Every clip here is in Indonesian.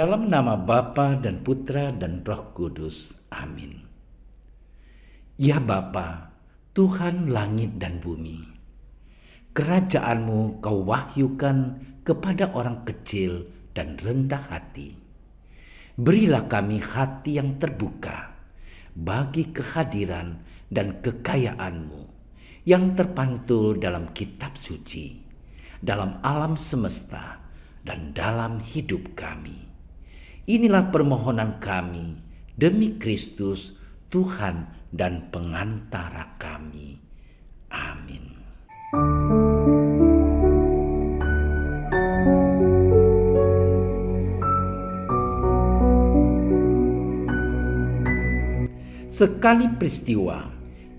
Dalam nama Bapa dan Putra dan Roh Kudus. Amin. Ya Bapa, Tuhan langit dan bumi, kerajaan-Mu Kau wahyukan kepada orang kecil dan rendah hati. Berilah kami hati yang terbuka bagi kehadiran dan kekayaan-Mu yang terpantul dalam kitab suci, dalam alam semesta, dan dalam hidup kami. Inilah permohonan kami demi Kristus, Tuhan dan pengantara kami. Amin. Sekali peristiwa,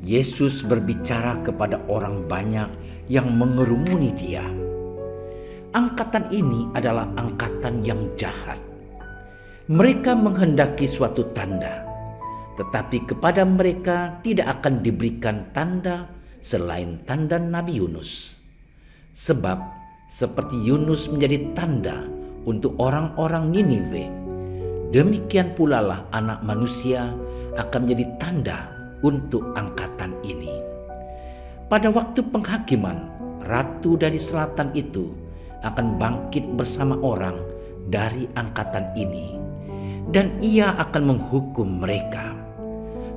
Yesus berbicara kepada orang banyak yang mengerumuni Dia. Angkatan ini adalah angkatan yang jahat. Mereka menghendaki suatu tanda, tetapi kepada mereka tidak akan diberikan tanda selain tanda Nabi Yunus. Sebab seperti Yunus menjadi tanda untuk orang-orang Niniwe, demikian pula lah Anak Manusia akan menjadi tanda untuk angkatan ini. Pada waktu penghakiman, ratu dari selatan itu akan bangkit bersama orang dari angkatan ini, dan ia akan menghukum mereka.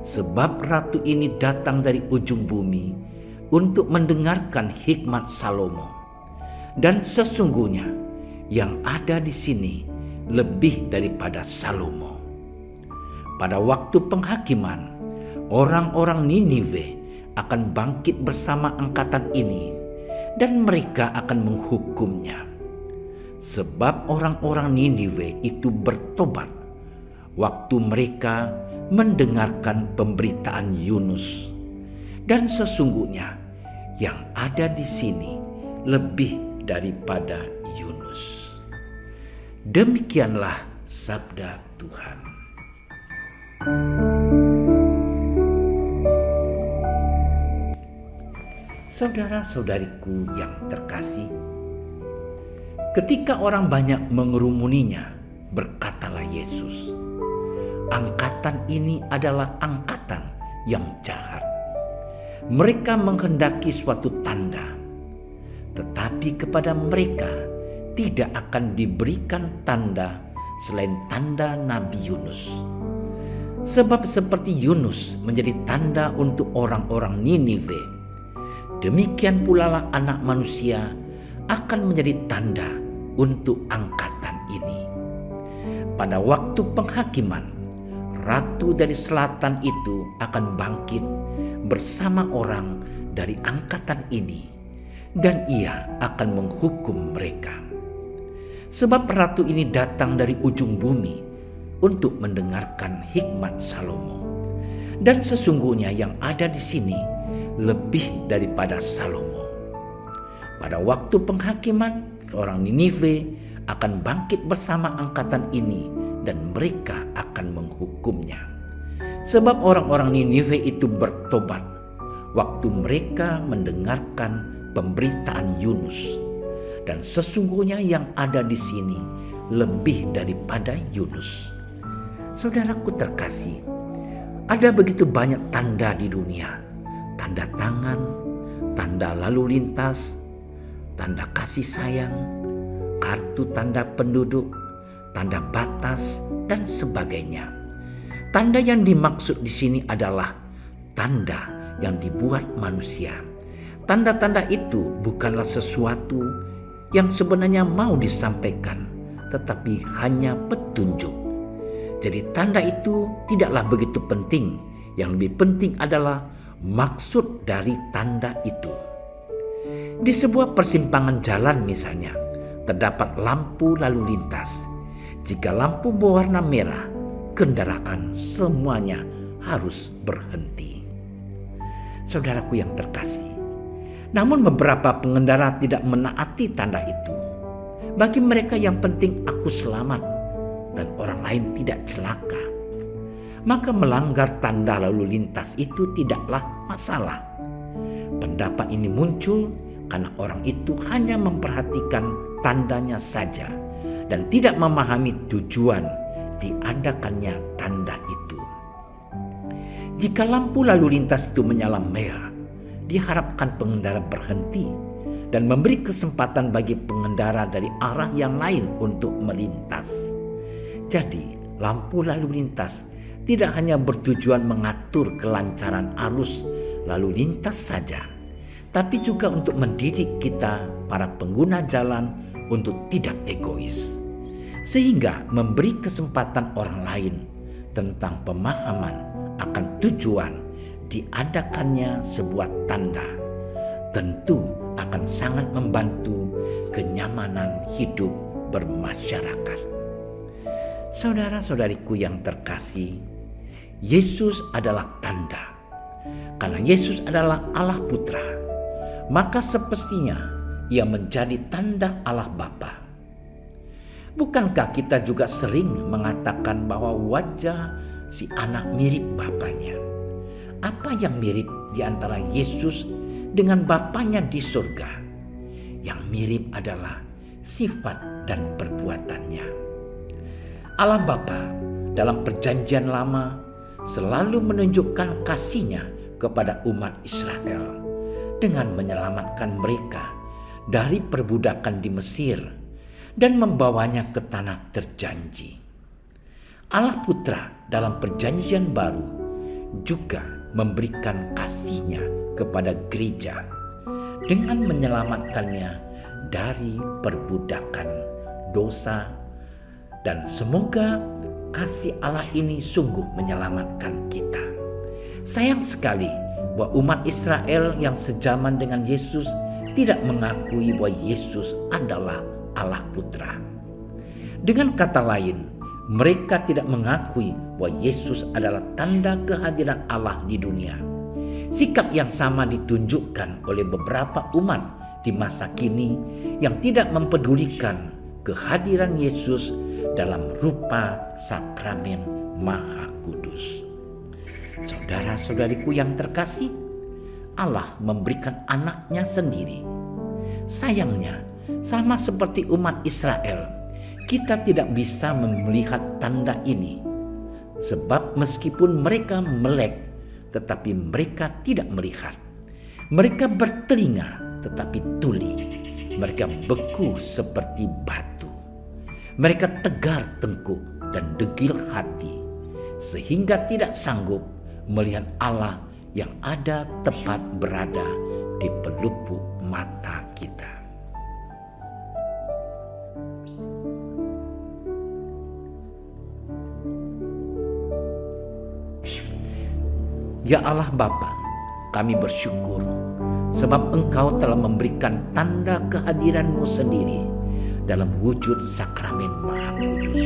Sebab ratu ini datang dari ujung bumi untuk mendengarkan hikmat Salomo. Dan sesungguhnya yang ada di sini lebih daripada Salomo. Pada waktu penghakiman, orang-orang Niniwe akan bangkit bersama angkatan ini, dan mereka akan menghukumnya. Sebab orang-orang Niniwe itu bertobat waktu mereka mendengarkan pemberitaan Yunus. Dan sesungguhnya yang ada di sini lebih daripada Yunus. Demikianlah sabda Tuhan. Saudara-saudariku yang terkasih, ketika orang banyak mengerumuninya, berkatalah Yesus, angkatan ini adalah angkatan yang jahat. Mereka menghendaki suatu tanda, tetapi kepada mereka tidak akan diberikan tanda selain tanda Nabi Yunus. Sebab seperti Yunus menjadi tanda untuk orang-orang Niniwe, demikian pula lah Anak Manusia akan menjadi tanda untuk angkatan ini. Pada waktu penghakiman, ratu dari selatan itu akan bangkit bersama orang dari angkatan ini, dan ia akan menghukum mereka. Sebab ratu ini datang dari ujung bumi untuk mendengarkan hikmat Salomo. Dan sesungguhnya yang ada di sini lebih daripada Salomo. Pada waktu penghakiman, orang Niniwe akan bangkit bersama angkatan ini, dan mereka akan menghukumnya. Sebab orang-orang Niniwe itu bertobat waktu mereka mendengarkan pemberitaan Yunus. Dan sesungguhnya yang ada di sini lebih daripada Yunus. Saudaraku terkasih, ada begitu banyak tanda di dunia. Tanda tangan, tanda lalu lintas, tanda kasih sayang, kartu tanda penduduk, tanda batas, dan sebagainya. Tanda yang dimaksud di sini adalah tanda yang dibuat manusia. Tanda-tanda itu bukanlah sesuatu yang sebenarnya mau disampaikan, tetapi hanya petunjuk. Jadi tanda itu tidaklah begitu penting. Yang lebih penting adalah maksud dari tanda itu. Di sebuah persimpangan jalan misalnya, terdapat lampu lalu lintas. Jika lampu berwarna merah, kendaraan semuanya harus berhenti. Saudaraku yang terkasih, namun beberapa pengendara tidak menaati tanda itu. Bagi mereka yang penting aku selamat dan orang lain tidak celaka, maka melanggar tanda lalu lintas itu tidaklah masalah. Pendapat ini muncul karena orang itu hanya memperhatikan tandanya saja dan tidak memahami tujuan diadakannya tanda itu. Jika lampu lalu lintas itu menyala merah, diharapkan pengendara berhenti dan memberi kesempatan bagi pengendara dari arah yang lain untuk melintas. Jadi, lampu lalu lintas tidak hanya bertujuan mengatur kelancaran arus lalu lintas saja, tapi juga untuk mendidik kita para pengguna jalan untuk tidak egois, sehingga memberi kesempatan orang lain tentang pemahaman akan tujuan diadakannya sebuah tanda. Tentu akan sangat membantu kenyamanan hidup bermasyarakat. Saudara-saudariku yang terkasih, Yesus adalah tanda. Karena Yesus adalah Allah Putra, maka semestinya Ia menjadi tanda Allah Bapa. Bukankah kita juga sering mengatakan bahwa wajah si anak mirip bapanya? Apa yang mirip di antara Yesus dengan Bapanya di surga? Yang mirip adalah sifat dan perbuatannya. Allah Bapa dalam Perjanjian Lama selalu menunjukkan kasih-Nya kepada umat Israel dengan menyelamatkan mereka dari perbudakan di Mesir dan membawanya ke tanah terjanji. Allah Putra dalam Perjanjian Baru juga memberikan kasih-Nya kepada gereja dengan menyelamatkannya dari perbudakan dosa, dan semoga kasih Allah ini sungguh menyelamatkan kita. Sayang sekali bahwa umat Israel yang sejaman dengan Yesus tidak mengakui bahwa Yesus adalah Allah Putra. Dengan kata lain, mereka tidak mengakui bahwa Yesus adalah tanda kehadiran Allah di dunia. Sikap yang sama ditunjukkan oleh beberapa umat di masa kini yang tidak mempedulikan kehadiran Yesus dalam rupa sakramen Maha Kudus. Saudara-saudariku yang terkasih, Allah memberikan anaknya sendiri. Sayangnya, sama seperti umat Israel, kita tidak bisa melihat tanda ini. Sebab meskipun mereka melek, tetapi mereka tidak melihat. Mereka bertelinga, tetapi tuli. Mereka beku seperti batu. Mereka tegar tengkuk dan degil hati, sehingga tidak sanggup melihat Allah yang ada tepat berada di pelupuk mata kita. Ya Allah Bapa, kami bersyukur sebab Engkau telah memberikan tanda kehadiran-Mu sendiri dalam wujud sakramen Maha Kudus.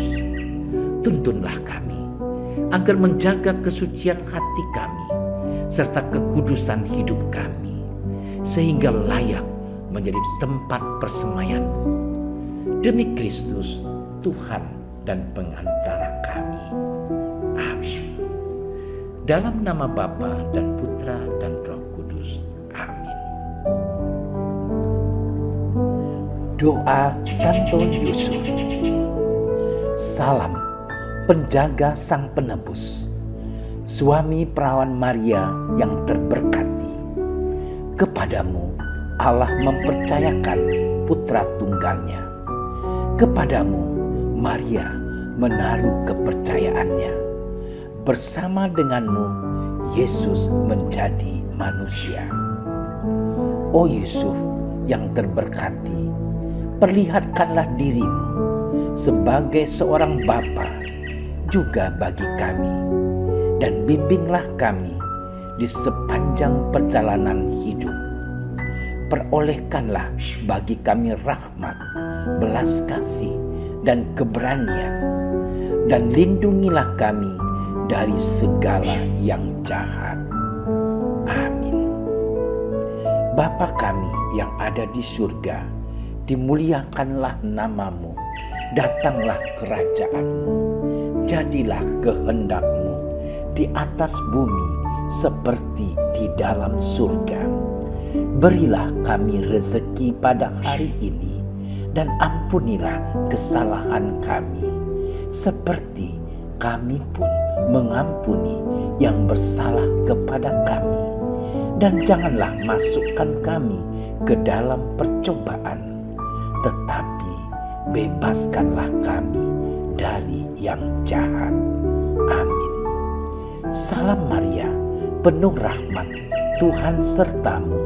Tuntunlah kami agar menjaga kesucian hati kami serta kekudusan hidup kami, sehingga layak menjadi tempat persemaian-Mu. Demi Kristus, Tuhan dan pengantara kami. Amin. Dalam nama Bapa dan Putra dan Roh Kudus. Amin. Doa Santo Yusuf. Salam penjaga Sang Penebus, suami perawan Maria yang terberkati. Kepadamu Allah mempercayakan putra tunggalnya. Kepadamu Maria menaruh kepercayaannya. Bersama denganmu Yesus menjadi manusia. O Yusuf yang terberkati, perlihatkanlah dirimu sebagai seorang bapa juga bagi kami, dan bimbinglah kami di sepanjang perjalanan hidup. Perolehkanlah bagi kami rahmat, belas kasih, dan keberanian, dan lindungilah kami dari segala yang jahat. Amin. Bapa kami yang ada di surga, dimuliakanlah nama-Mu, datanglah kerajaan-Mu, jadilah kehendak-Mu di atas bumi seperti di dalam surga. Berilah kami rezeki pada hari ini, dan ampunilah kesalahan kami, seperti kami pun mengampuni yang bersalah kepada kami. Dan janganlah masukkan kami ke dalam percobaan, tetapi bebaskanlah kami dari yang jahat. Amin. Salam Maria, penuh rahmat, Tuhan sertamu.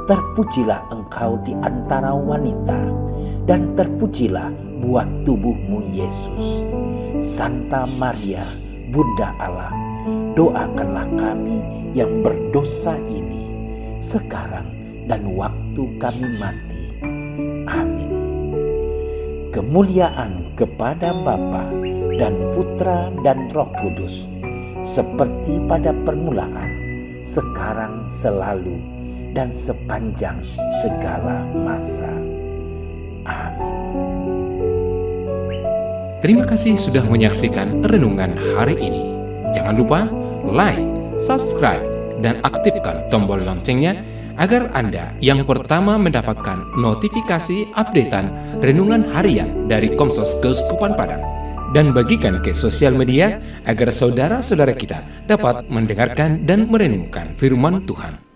Terpujilah engkau di antara wanita, dan terpujilah buah tubuhmu Yesus. Santa Maria, Bunda Allah, doakanlah kami yang berdosa ini, sekarang dan waktu kami mati. Amin. Kemuliaan kepada Bapa dan Putra dan Roh Kudus, seperti pada permulaan, sekarang, selalu, dan sepanjang segala masa. Amin. Terima kasih sudah menyaksikan renungan hari ini. Jangan lupa like, subscribe, dan aktifkan tombol loncengnya agar Anda yang pertama mendapatkan notifikasi updatean renungan harian dari Komsos Keuskupan Padang. Dan bagikan ke sosial media agar saudara-saudara kita dapat mendengarkan dan merenungkan firman Tuhan.